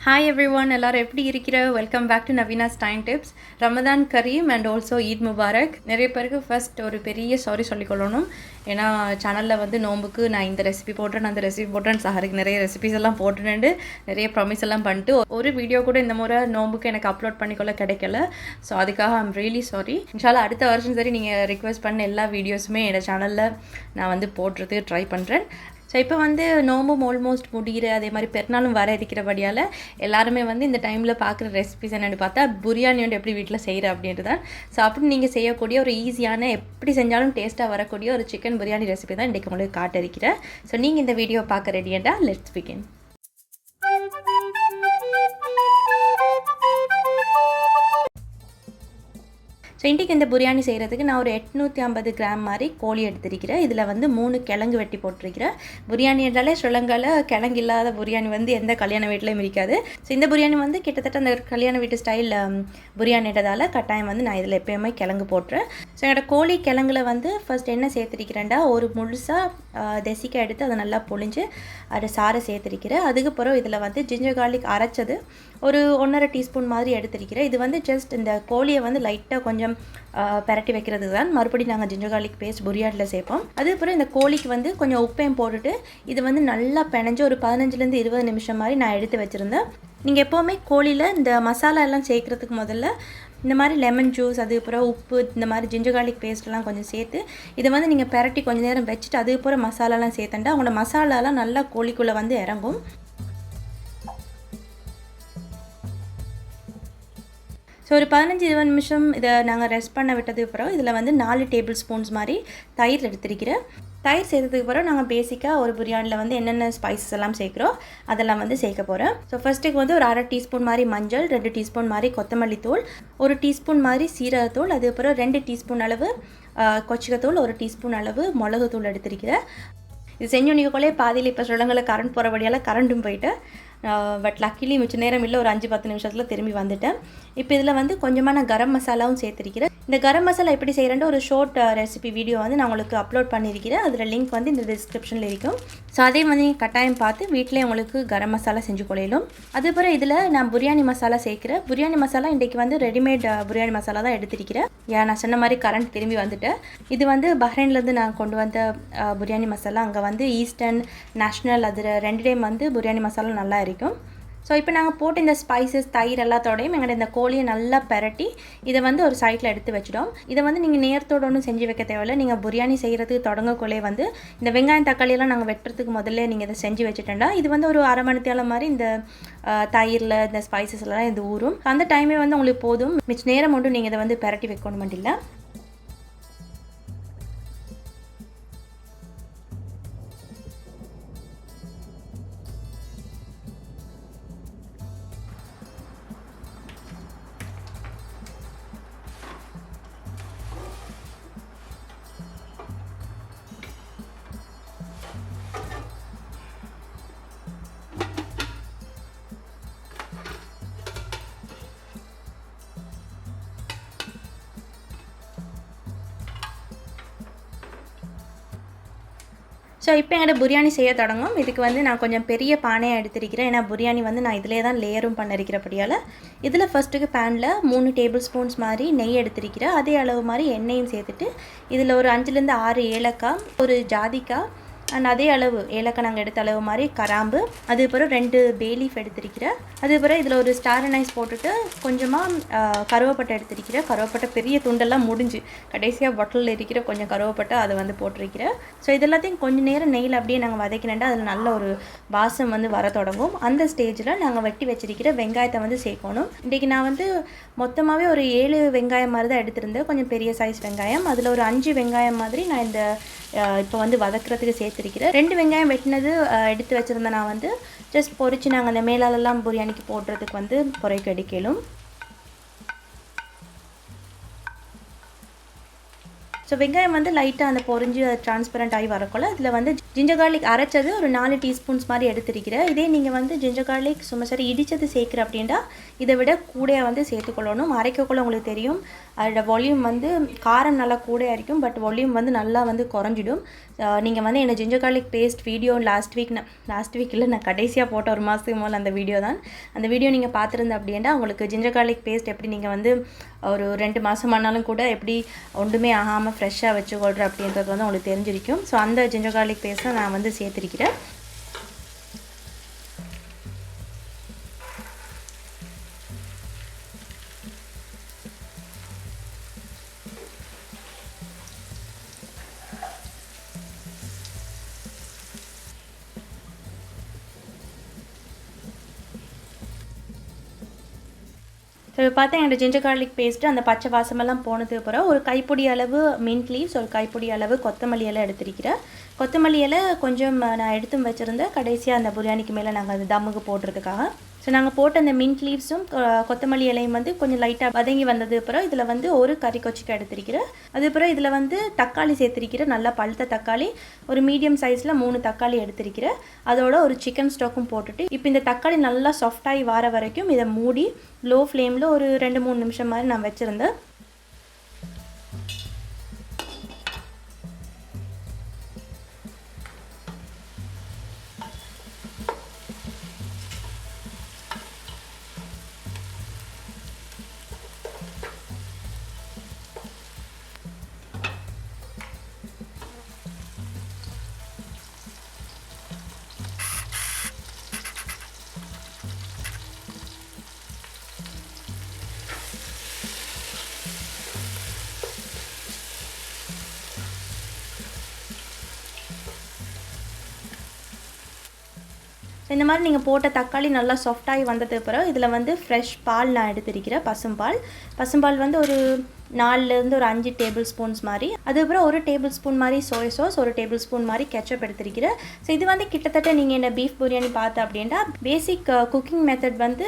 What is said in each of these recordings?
Hi everyone, எல்லாரும் எப்படி இருக்கிற? Welcome back to Naveena's time tips. Ramadan Kareem and also Eid Mubarak. நிறைய பேருக்கு ஃபர்ஸ்ட் ஒரு பெரிய சாரி சொல்லிக்கொள்ளணும். ஏன்னா சேனலில் வந்து நோம்புக்கு நான் இந்த ரெசிபி போட்டேன், அந்த ரெசிபி போட்டேன், சஹருக்கு நிறைய ரெசிபிஸ் எல்லாம் போட்டுட்டு நிறைய ப்ராமிஸ் எல்லாம் பண்ணிட்டு ஒரு வீடியோ கூட இந்த முறை நோம்புக்கு எனக்கு அப்லோட் பண்ணிக்கொள்ள கிடைக்கல. ஸோ அதுக்காக ஐம் ரியலி சாரி. இன்ஷால்லா அடுத்த வருஷம் சரி நீங்கள் ரிக்வெஸ்ட் பண்ண எல்லா வீடியோஸுமே என்னோட சேனலில் நான் வந்து போடுறதுக்கு ட்ரை பண்ணுறேன். ஸோ இப்போ வந்து நோம்பும் ஆல்மோஸ்ட் முடிகிற, அதே மாதிரி பெருநாளும் வர இருக்கிறபடியால் எல்லாருமே வந்து இந்த டைமில் பார்க்குற ரெசிபிஸ் என்னென்னு பார்த்தா பிரியாணி வந்து எப்படி வீட்டில் செய்கிற அப்படின்ட்டு தான். ஸோ அப்படி நீங்கள் செய்யக்கூடிய ஒரு ஈஸியான, எப்படி செஞ்சாலும் டேஸ்ட்டாக வரக்கூடிய ஒரு சிக்கன் பிரியாணி ரெசிபி தான் இன்றைக்கு உங்களுக்கு காட்டிருக்கிறேன். ஸோ நீங்கள் இந்த வீடியோ பார்க்க ரெடியாண்டா லெட்ஸ் பிகின். ஸோ இன்றைக்கி இந்த பிரியாணி செய்கிறதுக்கு நான் ஒரு 850 கிராம் மாதிரி கோழி எடுத்திருக்கிறேன். இதில் வந்து 3 கிழங்கு வெட்டி போட்டிருக்கிறேன். பிரியாணி என்றாலே ஸ்ரீலங்காவில் கிழங்கு இல்லாத பிரியாணி வந்து எந்த கல்யாண வீட்லையும் இருக்காது. ஸோ இந்த பிரியாணி வந்து கிட்டத்தட்ட அந்த கல்யாண வீட்டு ஸ்டைல் பிரியாணின்றதால கட்டாயம் வந்து நான் இதில் எப்போயுமே கிழங்கு போட்டுறேன். ஸோ என்னோடய கோழி கிழங்குல வந்து ஃபர்ஸ்ட் என்ன சேர்த்துருக்கிறேன்டா, ஒரு முழுசாக தெசிக்காய் எடுத்து அதை நல்லா பொழிஞ்சு அதை சாரை சேர்த்துருக்கிறேன். அதுக்கப்புறம் இதில் வந்து ஜிஞ்சர் கார்லிக் அரைச்சது ஒரு 1.5 டீஸ்பூன் மாதிரி எடுத்திருக்கிறேன். இது வந்து ஜஸ்ட் இந்த கோழியை வந்து லைட்டாக கொஞ்சம் பரட்டி வைக்கிறது தான். மறுபடியும் நாங்கள் ஜிஞ்சர் கார்லிக் பேஸ்ட் பிரியாணியில் சேர்ப்போம். அதுக்கப்புறம் இந்த கோழிக்கு வந்து கொஞ்சம் உப்பையும் போட்டுட்டு இது வந்து நல்லா பிணைஞ்சு ஒரு 15 to 20 நிமிஷம் மாதிரி நான் எடுத்து வச்சுருந்தேன். நீங்கள் எப்போவுமே கோழியில் இந்த மசாலா எல்லாம் சேர்க்குறதுக்கு முதல்ல இந்த மாதிரி லெமன் ஜூஸ், அதுக்கப்புறம் உப்பு, இந்த மாதிரி ஜிஞ்சர் கார்லிக் பேஸ்ட்லாம் கொஞ்சம் சேர்த்து இதை வந்து நீங்கள் பரட்டி கொஞ்சம் நேரம் வச்சுட்டு அதுக்கப்புறம் மசாலாலாம் சேர்த்தண்டா அவங்களோட மசாலாலாம் நல்லா கோழிக்குள்ளே வந்து இறங்கும். ஸோ ஒரு 15-20 நிமிஷம் இதை நாங்கள் ரெஸ்ட் பண்ண விட்டதுக்கு அப்புறம் இதில் வந்து 4 டேபிள் ஸ்பூன்ஸ் மாதிரி தயிர் எடுத்திருக்கிறேன். தயிர் சேர்த்ததுக்கு அப்புறம் நாங்கள் பேசிக்காக ஒரு பிரியாணியில் வந்து என்னென்ன ஸ்பைசஸ் எல்லாம் சேர்க்குறோம் அதெல்லாம் வந்து சேர்க்க போகிறோம். ஸோ ஃபஸ்ட்டுக்கு வந்து ஒரு 1/2 டீஸ்பூன் மாதிரி மஞ்சள், 2 டீஸ்பூன் மாதிரி கொத்தமல்லி தூள், 1 டீஸ்பூன் மாதிரி சீரகத்தூள், அதுக்கப்புறம் 2 டீஸ்பூன் அளவு கொச்சிக்கத்தூள், 1 டீஸ்பூன் அளவு மிளகுத்தூள் எடுத்திருக்கிறேன். இது செஞ்சு நிற்கக்குள்ளே பாதியில் இப்போ ஸ்ரீலங்காவில் கரண்ட் போகிறபடியால் கரண்ட்டும் போயிட்டு, பட் லக்கிலி மிச்ச நேரம் இல்லை, ஒரு 5-10 நிமிஷத்தில் திரும்பி வந்துட்டேன். இப்போ இதில் வந்து கொஞ்சமாக நான் கரம் மசாலாவும் சேர்த்துருக்கிறேன். இந்த கரம் மசாலா எப்படி செய்கிறேன்ட்டு ஒரு ஷார்ட் ரெசிபி வீடியோ வந்து நான் உங்களுக்கு அப்லோட் பண்ணியிருக்கிறேன். அதில் லிங்க் வந்து இந்த டிஸ்கிரிப்ஷனில் இருக்கும். ஸோ அதே வந்து நீங்கள் கட்டாயம் பார்த்து வீட்டிலே உங்களுக்கு கரம் மசாலா செஞ்சு கொள்ளையிலும். அதுக்கப்புறம் இதில் நான் பிரியாணி மசாலா சேர்க்குறேன். பிரியாணி மசாலா இன்றைக்கி வந்து ரெடிமேட் பிரியாணி மசாலா தான் எடுத்திருக்கிறேன். நான் சொன்ன மாதிரி கரண்ட் திரும்பி வந்துட்டேன். இது வந்து பஹ்ரைன்லேருந்து நான் கொண்டு வந்த பிரியாணி மசாலா. அங்கே வந்து ஈஸ்டர்ன், நேஷ்னல், அதில் 2 டைம் வந்து பிரியாணி மசாலா நல்லா இருக்கும். ஸோ இப்போ நாங்கள் போட்டு இந்த ஸ்பைசஸ், தயிர் எல்லாத்தோடையும் எங்களோட இந்த கோழியை நல்லா பரட்டி இதை வந்து ஒரு சைடில் எடுத்து வச்சிடும். இதை வந்து நீங்கள் நேரத்தோடு ஒன்றும் செஞ்சு வைக்க தேவையில்லை. நீங்கள் பிரியாணி செய்கிறதுக்கு தொடங்கக்குள்ளே வந்து இந்த வெங்காயம் தக்காளியெல்லாம் நாங்கள் வெட்டுறதுக்கு முதல்ல நீங்கள் இதை செஞ்சு வச்சுட்டேன்டா இது வந்து ஒரு 1/2 மணி நேரம் மாதிரி இந்த தயிரில் இந்த ஸ்பைசஸ்லாம் இது ஊறும். அந்த டைமே வந்து உங்களுக்கு போதும். மிச்ச நேரம் மட்டும் நீங்கள் இதை வந்து பரட்டி வைக்கணும் மட்டும் இல்லை. ஸோ இப்போ என்னோட பிரியாணி செய்ய தொடங்கும். இதுக்கு வந்து நான் கொஞ்சம் பெரிய பானையாக எடுத்திருக்கிறேன். ஏன்னா பிரியாணி வந்து நான் இதிலே தான் லேயரும் பண்ணிருக்கிறபடியால் இதில் ஃபஸ்ட்டுக்கு பேனில் 3 டேபிள் ஸ்பூன்ஸ் மாதிரி நெய் எடுத்திருக்கிறேன். அதே அளவு மாதிரி எண்ணெயும் சேர்த்துட்டு இதில் ஒரு 5-6 ஏலக்காய், ஒரு ஜாதிக்காய் அண்ட் அதே அளவு ஏலக்காய் நாங்கள் எடுத்த அளவு மாதிரி கிராம்பு, அதுக்கப்புறம் 2 பே லீஃப் எடுத்திருக்கிறேன். அதுக்கப்புறம் இதில் ஒரு ஸ்டார் அனைஸ் போட்டுட்டு கொஞ்சமாக கருவேப்பட்டை எடுத்திருக்கிறேன். கருவேப்பட்டை பெரிய துண்டெல்லாம் முடிஞ்சு கடைசியாக பாட்டிலில் இருக்கிற கொஞ்சம் கருவேப்பட்டை அதை வந்து போட்டிருக்கிறேன். ஸோ இதெல்லாத்தையும் கொஞ்சம் நேரம் நெய்யில் அப்படியே நாங்கள் வதக்கினேன்டா அதில் நல்ல ஒரு வாசம் வந்து வர தொடங்கும். அந்த ஸ்டேஜில் நாங்கள் வெட்டி வச்சிருக்கிற வெங்காயத்தை வந்து சேர்க்கணும். இன்றைக்கி நான் வந்து மொத்தமாகவே ஒரு 7 வெங்காயம் மாதிரி தான் எடுத்திருந்தேன். கொஞ்சம் பெரிய சைஸ் வெங்காயம். அதில் ஒரு 5 வெங்காயம் மாதிரி நான் இந்த இப்போ வந்து வதக்கிறதுக்கு சேர்த்துருக்கிறேன். 2 வெங்காயம் வெட்டினது எடுத்து வச்சுருந்தேன். நான் வந்து ஜஸ்ட் பொரிச்சு நாங்கள் அந்த மேலாலெல்லாம் பிரியாணிக்கு போடுறதுக்கு வந்து பொறைக்கு எடுக்கலும். ஸோ வெங்காயம் வந்து லைட்டாக அந்த பொரிஞ்சு டிரான்ஸ்பரண்ட் ஆகி வரக்குள்ள இதில் வந்து ஜிஞ்சர் கார்லிக் அரைச்சது ஒரு 4 டீஸ்பூன்ஸ் மாதிரி எடுத்துருக்கிறேன். இதே நீங்கள் வந்து ஜிஞ்சர் கார்லிக் சும்மா சரி இடித்தது சேர்க்குற அப்படின்னா இதை விட கூடையாக வந்து சேர்த்துக்கொள்ளணும். அரைக்கக்குள்ள உங்களுக்கு தெரியும் அதோட வால்யூம் வந்து காரம் நல்லா கூடையாக இருக்கும், பட் வால்யூம் வந்து நல்லா வந்து குறைஞ்சிடும். நீங்கள் வந்து என்ன ginger garlic paste video last week இல்லை நான் கடைசியாக போட்ட ஒரு மாதத்துக்கு மேலே அந்த வீடியோ தான். அந்த வீடியோ நீங்கள் பார்த்துருந்த அப்படின்னா உங்களுக்கு ஜிஞ்சர் கார்லிக் பேஸ்ட் எப்படி நீங்கள் வந்து ஒரு 2 மாதம் ஆனாலும் கூட எப்படி ஒன்றுமே ஆகாமல் ஃப்ரெஷ்ஷாக வச்சுக்கொள்கிற அப்படின்றது வந்து உங்களுக்கு தெரிஞ்சிருக்கும். ஸோ அந்த ஜிஞ்சர் கார்லிக் பேஸ்ட்டை நான் வந்து சேர்த்துருக்கிறேன். ஸோ இப்போ பார்த்தா என்னோடய ஜிஞ்சர் கார்லிக் பேஸ்ட்டு அந்த பச்சை வாசமெல்லாம் போனதுக்கு அப்புறம் ஒரு கைப்பிடி அளவு மின்ட் லீவ்ஸ், ஒரு கைப்பிடி அளவு கொத்தமல்லி இலை எடுத்துருக்கிறேன். கொத்தமல்லி இலை கொஞ்சம் நான் எடுத்து வச்சுருந்தேன் கடைசியாக அந்த பிரியாணிக்கு மேலே நாங்கள் அது தம்முக்கு போடுறதுக்காக. ஸோ நாங்கள் போட்ட அந்த மின்ட் லீவ்ஸும் கொத்தமல்லி இலையும் வந்து கொஞ்சம் லைட்டாக வதங்கி வந்தது அப்புறம் இதில் வந்து ஒரு கறி கொச்சிக்காய் எடுத்திருக்கிறேன். அதுக்கப்புறம் இதில் வந்து தக்காளி சேர்த்திருக்கிறேன், நல்லா பழுத்த தக்காளி ஒரு மீடியம் சைஸில் 3 தக்காளி எடுத்திருக்கிறேன். அதோட ஒரு சிக்கன் ஸ்டாக்கும் போட்டுட்டு இப்போ இந்த தக்காளி நல்லா சாஃப்டாகி வர வரைக்கும் இதை மூடி லோ ஃப்ளேமில் ஒரு 2-3 நிமிஷம் மாதிரி நான் வச்சுருந்தேன். இந்த மாதிரி நீங்கள் போட்ட தக்காளி நல்லா சாஃப்டாகி வந்ததுக்கு பிறகு இதில் வந்து ஃப்ரெஷ் பால் நான் எடுத்திருக்கிறேன், பசும்பால் வந்து ஒரு 4லேருந்து ஒரு 5 டேபிள் ஸ்பூன்ஸ் மாதிரி. அதுக்கப்புறம் ஒரு டேபிள் ஸ்பூன் மாதிரி சோயா சாஸ், ஒரு டேபிள் ஸ்பூன் மாதிரி கெச்சப் எடுத்திருக்கிறேன். ஸோ இது வந்து கிட்டத்தட்ட நீங்கள் என்ன பீஃப் பிரியாணி பார்த்து அப்படின்னா பேசிக் குக்கிங் மெத்தட் வந்து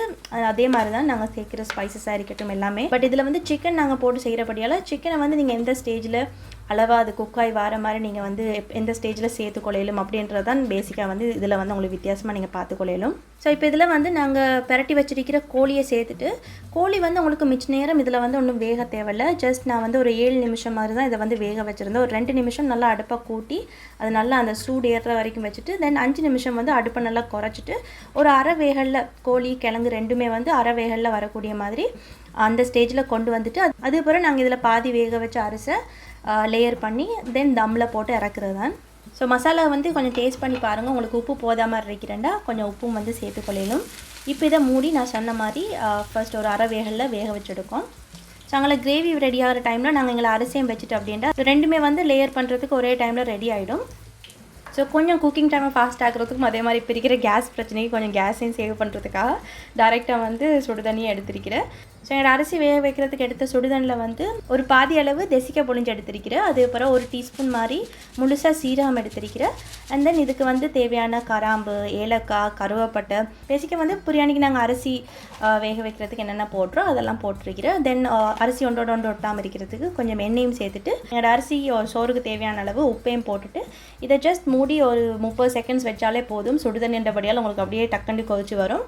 அதே மாதிரி தான் நாங்கள் சேர்க்குற ஸ்பைசஸாக இருக்கட்டும் எல்லாமே. பட் இதில் வந்து சிக்கன் நாங்கள் போட்டு செய்கிறபடியால் சிக்கனை வந்து நீங்கள் எந்த ஸ்டேஜில் அளவாக அது குக்காய் வர மாதிரி நீங்கள் வந்து எந்த ஸ்டேஜில் சேர்த்துக்கொள்ளையிலும் அப்படின்றது தான் பேசிக்காக வந்து இதில் வந்து உங்களுக்கு வித்தியாசமாக நீங்கள் பார்த்துக்கொள்ளையிலும். ஸோ இப்போ இதில் வந்து நாங்கள் பெரட்டி வச்சிருக்கிற கோழியை சேர்த்துட்டு, கோழி வந்து உங்களுக்கு மிச்ச நேரம் இதில் வந்து ஒன்றும் வேக தேவையில்லை. ஜஸ்ட் நான் வந்து ஒரு 7 நிமிஷம் மாதிரி தான் இதை வந்து வேக வச்சுருந்தேன். ஒரு 2 நிமிஷம் நல்லா அடுப்பை கூட்டி அது நல்லா அந்த சூடு ஏறுற வரைக்கும் வச்சுட்டு தென் 5 நிமிஷம் வந்து அடுப்பை நல்லா குறைச்சிட்டு ஒரு அரை வேகலில் கோழி கிழங்கு ரெண்டுமே வந்து அரை வேகலில் வரக்கூடிய மாதிரி அந்த ஸ்டேஜில் கொண்டு வந்துட்டு அதுக்கப்புறம் நாங்கள் இதில் பாதி வேக வச்ச அரிசை லேயர் பண்ணி தென் தம்மில் போட்டு இறக்குறது தான். ஸோ மசாலா வந்து கொஞ்சம் டேஸ்ட் பண்ணி பாருங்கள், உங்களுக்கு உப்பு போதா மாதிரி இருக்கிறேன்டா கொஞ்சம் உப்பும் வந்து சேர்த்துக்கொள்ளையிலும். இப்போ இதை மூடி நான் சொன்ன மாதிரி ஃபர்ஸ்ட் ஒரு அரை வேகலில் வேக வச்சுருக்கோம். ஸோ அங்கே கிரேவி ரெடி ஆகிற டைமில் நாங்கள் எங்களை அரிசியும் வச்சுட்டு அப்படின்டா ரெண்டுமே வந்து லேயர் பண்ணுறதுக்கு ஒரே டைமில் ரெடி ஆகிடும். ஸோ கொஞ்சம் குக்கிங் டைமை ஃபாஸ்ட் ஆகிறதுக்கும் அதே மாதிரி இப்போ இருக்கிற கேஸ் பிரச்சனைக்கு கொஞ்சம் கேஸையும் சேவ் பண்ணுறதுக்காக டைரெக்டாக வந்து சுடுதண்ணியை எடுத்திருக்கிறேன். ஸோ என்னோடய அரிசி வேக வைக்கிறதுக்கு எடுத்த சுடுதண்ணில் வந்து ஒரு பாதி அளவு தெசிக்காய் பொழிஞ்சு எடுத்திருக்கிறேன். அதுக்கப்புறம் ஒரு டீஸ்பூன் மாதிரி முழுசாக சீரகம் எடுத்திருக்கிறேன். அண்ட் தென் இதுக்கு வந்து தேவையான கிராம்பு, ஏலக்காய், கருவேப்பட்டை, பேசிக்காக வந்து பிரியாணிக்கு நாங்கள் அரிசி வேக வைக்கிறதுக்கு என்னென்ன போட்டுறோம் அதெல்லாம் போட்டிருக்கிறேன். தென் அரிசி ஒன்றோட ஒட்டாமல் இருக்கிறதுக்கு கொஞ்சம் எண்ணெயும் சேர்த்துட்டு என்னோடய அரிசி சோறுக்கு தேவையான அளவு உப்பையும் போட்டுட்டு இதை ஜஸ்ட் மூடி ஒரு 30 செகண்ட்ஸ் வச்சாலே போதும். சுடுதண்ணின்றபடியால் உங்களுக்கு அப்படியே டக்குன்னு கொதிச்சு வரும்.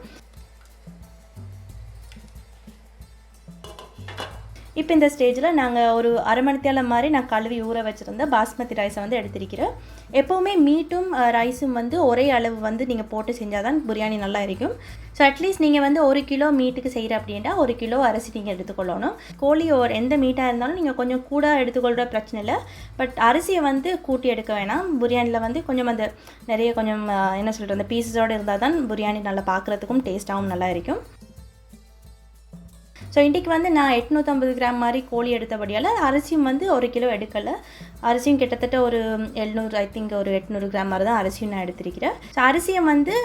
இப்போ இந்த ஸ்டேஜில் நாங்கள் ஒரு அரை மணி நேரம் மாதிரி நான் கழுவி ஊற வச்சுருந்த பாஸ்மதி ரைஸை வந்து எடுத்திருக்கிறேன். எப்போவுமே மீட்டும் ரைஸும் வந்து ஒரே அளவு வந்து நீங்கள் போட்டு செஞ்சால் தான் பிரியாணி நல்லா இருக்கும். ஸோ அட்லீஸ்ட் நீங்கள் வந்து 1 கிலோ மீட்டுக்கு செய்கிற அப்படின்னா 1 கிலோ அரிசி நீங்கள் எடுத்துக்கொள்ளணும். கோழி எந்த மீட்டாக இருந்தாலும் நீங்கள் கொஞ்சம் கூட எடுத்துக்கொள்கிற பிரச்சனை இல்லை. பட் அரிசியை வந்து கூட்டி எடுக்க வேணாம். பிரியாணியில் வந்து கொஞ்சம் அந்த நிறைய கொஞ்சம் என்ன சொல்கிறது அந்த பீசஸோடு இருந்தால் தான் பிரியாணி நல்லா பார்க்குறதுக்கும் டேஸ்ட்டாகவும் நல்லா இருக்கும். ஸோ இன்றைக்கி வந்து நான் 850 கிராம் மாதிரி கோழி எடுத்தபடியால் அரிசியும் வந்து 1 கிலோ எடுக்கலை. அரிசியும் கிட்டத்தட்ட ஒரு 700 ஐ திங்க் ஒரு 800 கிராம் மாதிரி தான் அரிசியும் நான் எடுத்திருக்கிறேன். ஸோ அரிசியை வந்து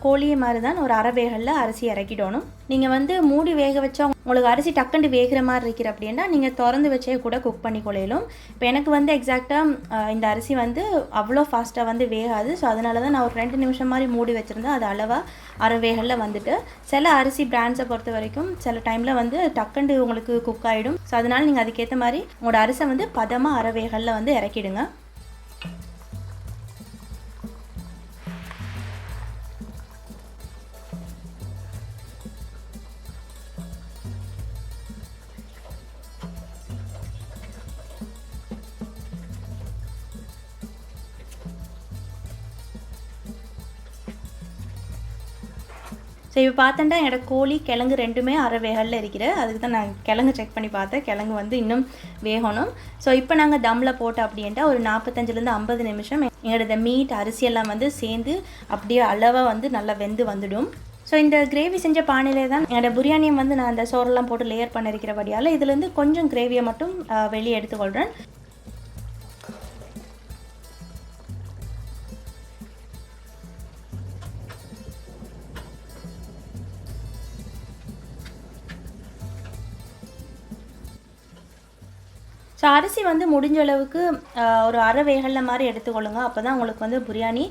கோழி மாதிரி தான் ஒரு அரை வேகலில் அரிசி இறக்கிடணும். நீங்கள் வந்து மூடி வேக வச்சா உங்களுக்கு அரிசி டக்குண்டு வேகிற மாதிரி இருக்கிற அப்படின்னா நீங்கள் திறந்து வச்சே கூட குக் பண்ணி கொள்ளையிலும். இப்போ எனக்கு வந்து எக்ஸாக்டாக இந்த அரிசி வந்து அவ்வளோ ஃபாஸ்ட்டாக வந்து வேகாது. ஸோ அதனால தான் நான் ஒரு 2 நிமிஷம் மாதிரி மூடி வச்சுருந்தேன். அது அளவாக அரை வேகலில் வந்துட்டு சில அரிசி பிராண்ட்ஸை பொறுத்த வரைக்கும் சில டைமில் வந்து டக்குண்டு உங்களுக்கு குக் ஆகிடும். ஸோ அதனால் நீங்கள் அதுக்கேற்ற மாதிரி உங்களோட அரிசை வந்து பதமாக அரை வேகலில் வந்து இறக்கிடுங்க. ஸோ இப்போ பார்த்தேன்டா என்னோட கோழி கிழங்கு ரெண்டுமே அரை வேகலில் இருக்கிற. அதுக்கு தான் நான் கிழங்கு செக் பண்ணி பார்த்தேன். கிழங்கு வந்து இன்னும் வேகணும். ஸோ இப்போ நாங்கள் தம்மில் போட்டோம் அப்படின்ட்டா ஒரு 45லேருந்து 50 நிமிஷம் எங்களோட மீட் அரிசியெல்லாம் வந்து சேர்ந்து அப்படியே அளவாக வந்து நல்லா வெந்து வந்துடும். ஸோ இந்த கிரேவி செஞ்ச பானையிலே தான் என்னோடய பிரியாணியை வந்து நான் அந்த சோறெல்லாம் போட்டு லேயர் பண்ண இருக்கிறபடியால் இதுலேருந்து கொஞ்சம் கிரேவியை மட்டும் வெளியே எடுத்துக்கொள்கிறேன். ஸோ அரிசி வந்து முடிஞ்ச அளவுக்கு ஒரு அரை வேகலில் மாதிரி எடுத்துக்கொள்ளுங்க. அப்போ தான் உங்களுக்கு வந்து பிரியாணி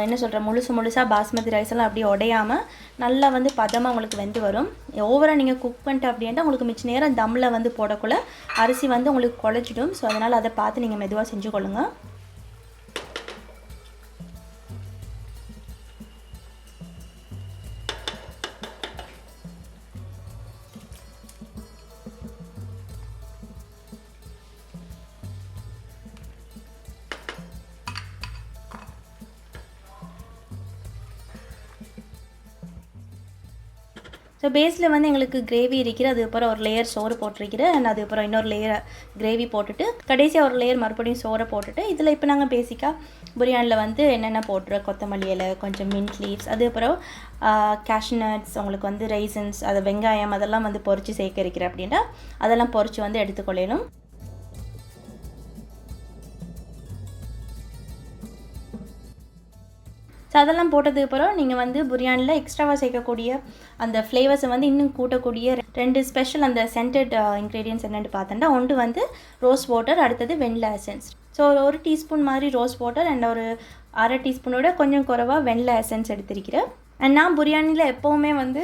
என்ன சொல்கிறேன் முழுசாக பாஸ்மதி ரைஸ் எல்லாம் அப்படியே உடையாமல் நல்லா வந்து பதமாக உங்களுக்கு வெந்து வரும். ஓவராக நீங்கள் குக் பண்ணிட்டு அப்படின்ட்டு உங்களுக்கு மிச்ச நேரம் தம்மில் வந்து போடக்குள்ள அரிசி வந்து உங்களுக்கு குழச்சிடும். ஸோ அதனால் அதை பார்த்து நீங்கள் மெதுவாக செஞ்சு கொள்ளுங்கள். ஸோ பேஸில் வந்து எங்களுக்கு கிரேவி இருக்கிற, அதுக்கப்புறம் ஒரு லேயர் சோறு போட்டிருக்கிறேன். அண்ட் அதுக்கப்புறம் இன்னொரு லேயர் கிரேவி போட்டுட்டு கடைசியாக ஒரு லேயர் மறுபடியும் சோறை போட்டுட்டு இதில் இப்போ நாங்கள் பேசிக்காக பிரியாணியில் வந்து என்னென்ன போட்டுருவோம், கொத்தமல்லி இலை, கொஞ்சம் மின்ட் லீவ்ஸ், அதுக்கப்புறம் கேஷ்நட்ஸ், உங்களுக்கு வந்து ரைசன்ஸ், அது வெங்காயம் அதெல்லாம் வந்து பொரித்து சேர்க்க இருக்கிறேன் அப்படின்னா அதெல்லாம் பொரித்து வந்து எடுத்துக்கொள்ளணும். ஸோ அதெல்லாம் போட்டதுக்கப்புறம் நீங்கள் வந்து பிரியாணியில் எக்ஸ்ட்ராவாக சேர்க்கக்கூடிய அந்த ஃப்ளேவர்ஸை வந்து இன்னும் கூட்டக்கூடிய 2 ஸ்பெஷல் அந்த சென்டட் இன்க்ரீடியன்ட்ஸ் என்னென்னு பார்த்தோன்னா, ஒன்று வந்து ரோஸ் வாட்டர், அடுத்தது வெண்ணிலா எசன்ஸ். ஸோ ஒரு டீஸ்பூன் மாதிரி ரோஸ் வாட்டர் அண்ட் ஒரு அரை டீஸ்பூனோட கொஞ்சம் குறைவாக வெண்ணிலா எசன்ஸ் எடுத்திருக்கிறேன். அண்ட் நான் பிரியாணியில் எப்போவுமே வந்து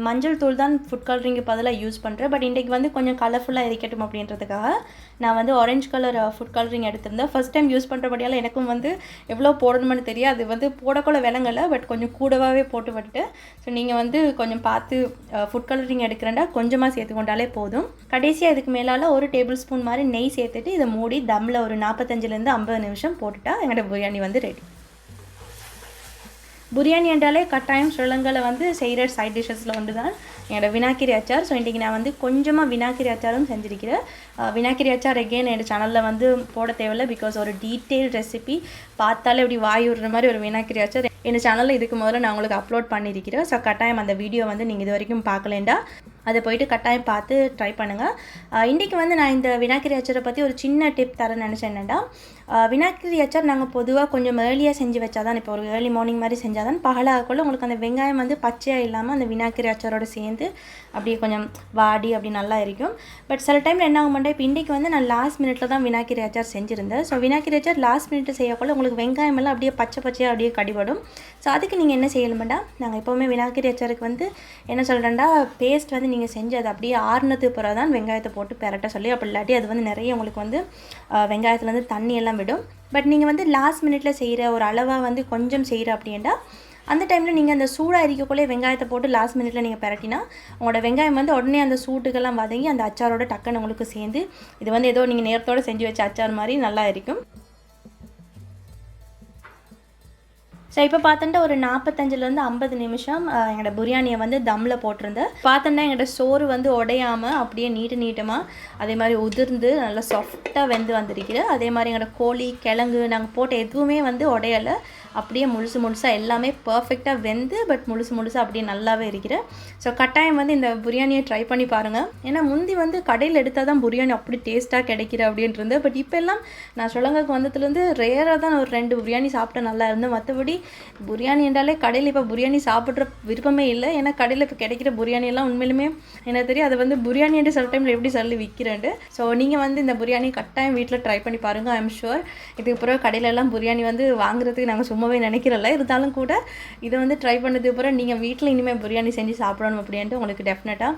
மஞ்சள் தூள் தான் ஃபுட் கலரிங்கு பதிலாக யூஸ் பண்ணுறேன். பட் இன்றைக்கி வந்து கொஞ்சம் கலர்ஃபுல்லாக இருக்கட்டும் அப்படின்றதுக்காக நான் வந்து ஆரஞ்சு கலர் ஃபுட் கலரிங் எடுத்திருந்தேன். ஃபஸ்ட் டைம் யூஸ் பண்ணுறபடியால் எனக்கும் வந்து எவ்வளோ போடணும்னு தெரியாது. அது வந்து போடக்குள்ள விலங்கலை, பட் கொஞ்சம் கூடவாகவே போட்டு விட்டுட்டேன். ஸோ நீங்கள் வந்து கொஞ்சம் பார்த்து ஃபுட் கலரிங் எடுக்கிறேன்டா கொஞ்சமாக சேர்த்துக்கொண்டாலே போதும். கடைசியாக இதுக்கு மேலால் ஒரு டேபிள் ஸ்பூன் மாதிரி நெய் சேர்த்துட்டு இதை மூடி தம்மில் ஒரு 45லேருந்து 50 நிமிஷம் போட்டுட்டா எங்களோட பிரியாணி வந்து ரெடி. பிரியாணி என்றாலே கட்டாயம் ஸ்ரீலங்காவில் வந்து செய்கிற சைட் டிஷ்ஷஸில் ஒன்று தான் என்னோடய வினாக்கிரி அச்சார். ஸோ இன்றைக்கி நான் வந்து கொஞ்சமாக வினாக்கிரி அச்சாரும் செஞ்சுருக்கிறேன். வினாக்கிரி அச்சார் எகெயின் என்னோடய சேனலில் வந்து போட தேவையில்லை. பிகாஸ் ஒரு டீட்டெயில் ரெசிபி பார்த்தாலே இப்படி வாய் விடுற மாதிரி ஒரு வினாக்கிரி அச்சார் என்னோடய சேனலில் இதுக்கு முதல்ல நான் உங்களுக்கு அப்லோட் பண்ணியிருக்கிறேன். ஸோ கட்டாயம் அந்த வீடியோ வந்து நீங்கள் இது வரைக்கும் பார்க்கலேண்டா அதை போய்ட்டு கட்டாயம் பார்த்து ட்ரை பண்ணுங்கள். இன்றைக்கி வந்து நான் இந்த வினாக்கிரி அச்சாரை பற்றி ஒரு சின்ன டிப் தரேன்னு நினச்சேன். என்னென்னா வினாக்கிரி அச்சார் நாங்கள் பொதுவாக கொஞ்சம் ஏர்லியாக செஞ்சு வச்சா தான், இப்போ ஒரு ஏர்லி மார்னிங் மாதிரி செஞ்சால் தான் பகலாகக்குள்ள உங்களுக்கு அந்த வெங்காயம் வந்து பச்சையாக இல்லாமல் அந்த வினாக்கிரி அச்சாரோடு சேர்ந்து அப்படியே கொஞ்சம் வாடி அப்படி நல்லா இருக்கும். பட் சில டைமில் என்ன ஆக மாட்டேன், இப்போ இன்றைக்கி வந்து நான் லாஸ்ட் மினிட்டில் தான் வினாக்கிரி அச்சார் செஞ்சுருந்தேன். ஸோ வினாக்கிரி அச்சார் லாஸ்ட் மினிட் செய்யக்குள்ள உங்களுக்கு வெங்காயம் எல்லாம் அப்படியே பச்சையாக அப்படியே கடிபடும். ஸோ அதுக்கு நீங்கள் என்ன செய்யணுமெண்டா, நாங்கள் எப்போவுமே வினாக்கிரி அச்சாருக்கு வந்து என்ன சொல்கிறேன்டா, பேஸ்ட் வந்து நீங்கள் செஞ்சு அது அப்படியே ஆறுனதுக்கு பிறகு தான் வெங்காயத்தை போட்டு பெரட்ட சொல்லி, அப்படி இல்லாட்டி அது வந்து நிறைய உங்களுக்கு வந்து வெங்காயத்துலேருந்து தண்ணி எல்லாம் விடும். பட் நீங்கள் வந்து லாஸ்ட் மினிட்ல செய்கிற ஒரு அளவாக வந்து கொஞ்சம் செய்கிற அப்படின்னா அந்த டைமில் நீங்கள் அந்த சூடாக இருக்கக்குள்ளே வெங்காயத்தை போட்டு லாஸ்ட் மினிட்ல நீங்கள் பெரட்டினா உங்களோட வெங்காயம் வந்து உடனே அந்த சூட்டுக்கெல்லாம் வதங்கி அந்த அச்சாரோட டக்குன்னு உங்களுக்கு சேர்ந்து இது வந்து ஏதோ நீங்கள் நேரத்தோடு செஞ்சு வச்ச அச்சார் மாதிரி நல்லா இருக்கும். ஸோ இப்போ பார்த்தோன்னா ஒரு 45லேருந்து 50 நிமிஷம் எங்களோட பிரியாணியை வந்து தம்மில் போட்டிருந்தேன். பார்த்தோன்னா எங்களோட சோறு வந்து உடையாமல் அப்படியே நீட்டமாக அதே மாதிரி உதிர்ந்து நல்லா சாஃப்டாக வெந்து வந்திருக்கிற. அதே மாதிரி எங்களோட கோழி கிழங்கு நாங்கள் போட்ட எதுவுமே வந்து உடையலை, அப்படியே முழுசாக எல்லாமே பர்ஃபெக்டாக வெந்து பட் முழுசாக அப்படியே நல்லாவே இருக்கிற. ஸோ கட்டாயம் வந்து இந்த பிரியாணியை ட்ரை பண்ணி பாருங்கள். ஏன்னா முந்தி வந்து கடையில் எடுத்தால் தான் பிரியாணி அப்படி டேஸ்ட்டாக கிடைக்கிற அப்படின்றது. பட் இப்போ எல்லாம் நான் ஸ்ரீலங்காவுக்கு வந்ததுலேருந்து ரேராக தான் ஒரு 2 பிரியாணி சாப்பிட்டா நல்லா இருந்தேன். மற்றபடி பிரியாணி என்றாலே கடையில் இப்போ பிரியாணி சாப்பிட்ற விருப்பமே இல்லை. ஏன்னா கடையில் இப்போ கிடைக்கிற பிரியாணியெல்லாம் உண்மையிலுமே எனக்கு தெரியும் அதை வந்து பிரியாணின்ட்டு சில டைமில் எப்படி சொல்லி விற்கிறேன்ட்டு. ஸோ நீங்கள் வந்து இந்த பிரியாணி கட்டாயம் வீட்டில் ட்ரை பண்ணி பாருங்கள். ஐ எம் ஷுர் இதுக்கு பிறகு கடையிலலாம் பிரியாணி வந்து வாங்குறதுக்கு நாங்கள் சும்மாவே நினைக்கிறல. இருந்தாலும் கூட இதை வந்து ட்ரை பண்ணதுக்கு பிறகு நீங்கள் வீட்டில் இனிமேல் பிரியாணி செஞ்சு சாப்பிடணும் அப்படின்ட்டு உங்களுக்கு டெஃபினட்டாக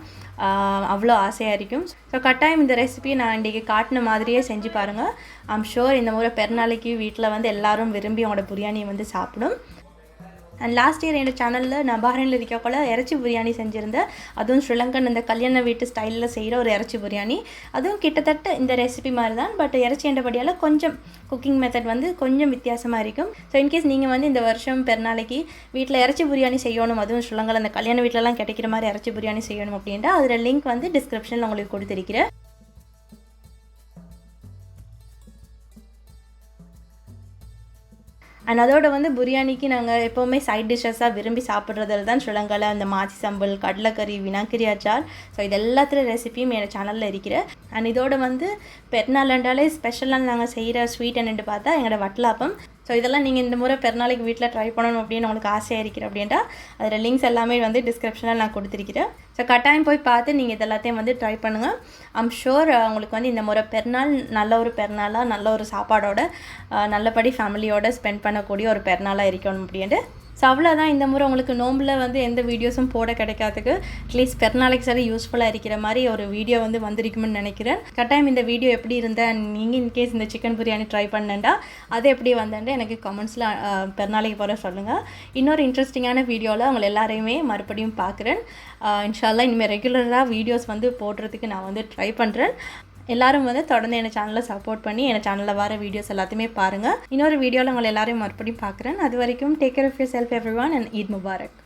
அவ்வளோ ஆசையாக இருக்கும். ஸோ கட்டாயம் இந்த ரெசிபியை நான் இன்றைக்கி காட்டின மாதிரியே செஞ்சு பாருங்கள். ஐ எம் ஷுர் இந்த முறை பெருநாளைக்கு வீட்டில் வந்து எல்லோரும் விரும்பி அவங்களோட பிரியாணியை வந்து சாப்பிடும். அண்ட் லாஸ்ட் இயர் என்னோட சேனலில் நான் பஹ்ரைனில் இருக்கக்குள்ள இறைச்சி பிரியாணி செஞ்சுருந்தேன். அதுவும் ஸ்ரீலங்கன் இந்த கல்யாண வீட்டு ஸ்டைலில் செய்கிற ஒரு இறைச்சி பிரியாணி. அதுவும் கிட்டத்தட்ட இந்த ரெசிபி மாதிரி தான். பட் இறைச்சி என்றபடியால் கொஞ்சம் குக்கிங் மெத்தட் வந்து கொஞ்சம் வித்தியாசமாக இருக்கும். ஸோ இன்கேஸ் நீங்கள் வந்து இந்த வருஷம் பெருநாளைக்கு வீட்டில் இறைச்சி பிரியாணி செய்யணும், அதுவும் ஸ்ரீலங்காவில் அந்த கல்யாண வீட்டிலலாம் கிடைக்கிற மாதிரி இறைச்சி பிரியாணி செய்யணும் அப்படின்ட்டு அதில் லிங்க் வந்து டிஸ்கிரிப்ஷனில் உங்களுக்கு கொடுத்துருக்கிறேன். அண்ட் அதோட வந்து பிரியாணிக்கு நாங்கள் எப்போவுமே சைட் டிஷ்ஷஸாக விரும்பி சாப்பிட்றதுல தான் ஸ்ரீலங்காவில் அந்த மாச்சி சம்பல், கடலைக்கறி, வினாக்கரி அச்சார். ஸோ இது எல்லாத்துல ரெசிபியும் என் சேனலில் இருக்கிற. அண்ட் இதோட வந்து பெருநாள்ன்றாலே ஸ்பெஷலாக நாங்கள் செய்கிற ஸ்வீட் என்னென்னு பார்த்தா எங்களோட வட்டலாப்பம். ஸோ இதெல்லாம் நீங்கள் இந்த முறை பெருநாளைக்கு வீட்டில் ட்ரை பண்ணணும் அப்படின்னு உங்களுக்கு ஆசையாக இருக்கிற அப்படின்ட்டா அதில் லிங்க்ஸ் எல்லாமே வந்து டிஸ்கிரிப்ஷனில் நான் கொடுத்துருக்கிறேன். ஸோ கட்டாயம் போய் பார்த்து நீங்கள் இதெல்லாத்தையும் வந்து ட்ரை பண்ணுங்கள். ஐம் ஷுர் உங்களுக்கு வந்து இந்த முறை பெருநாள் நல்ல ஒரு பெருநாளாக நல்ல ஒரு சாப்பாடோட நல்லபடி ஃபேமிலியோடு ஸ்பெண்ட் பண்ணக்கூடிய ஒரு பெருநாளாக இருக்கணும் அப்படின்ட்டு. ஸோ அவ்வளோதான். இந்த முறை உங்களுக்கு நோம்பில் வந்து எந்த வீடியோஸும் போட கிடைக்காதுக்கு அட்லீஸ்ட் பெருநாளைக்கு சரி யூஸ்ஃபுல்லாக இருக்கிற மாதிரி ஒரு வீடியோ வந்து வந்திருக்குமென்னு நினைக்கிறேன். கட்டாயம் இந்த வீடியோ எப்படி இருந்தேன், நீங்கள் இன்கேஸ் இந்த சிக்கன் பிரியாணி ட்ரை பண்ணேன்டா அது எப்படி வந்தேன்ட்டு எனக்கு கமெண்ட்ஸில் பெருநாளைக்கு போகிற சொல்லுங்கள். இன்னொரு இன்ட்ரெஸ்டிங்கான வீடியோவில் உங்களை எல்லாரையுமே மறுபடியும் பார்க்குறேன். இன்ஷால்லா இனிமேல் ரெகுலராக வீடியோஸ் வந்து போடுறதுக்கு நான் வந்து ட்ரை பண்ணுறேன். எல்லாரும் வந்து தொடர்ந்து என் சேனலை சப்போர்ட் பண்ணி என் சேனலில் வர வீடியோஸ் எல்லாத்தையுமே பாருங்கள். இன்னொரு வீடியோவில் உங்களை எல்லாரையும் மறுபடியும் பார்க்குறேன். அது வரைக்கும் take care of yourself everyone and Eid Mubarak.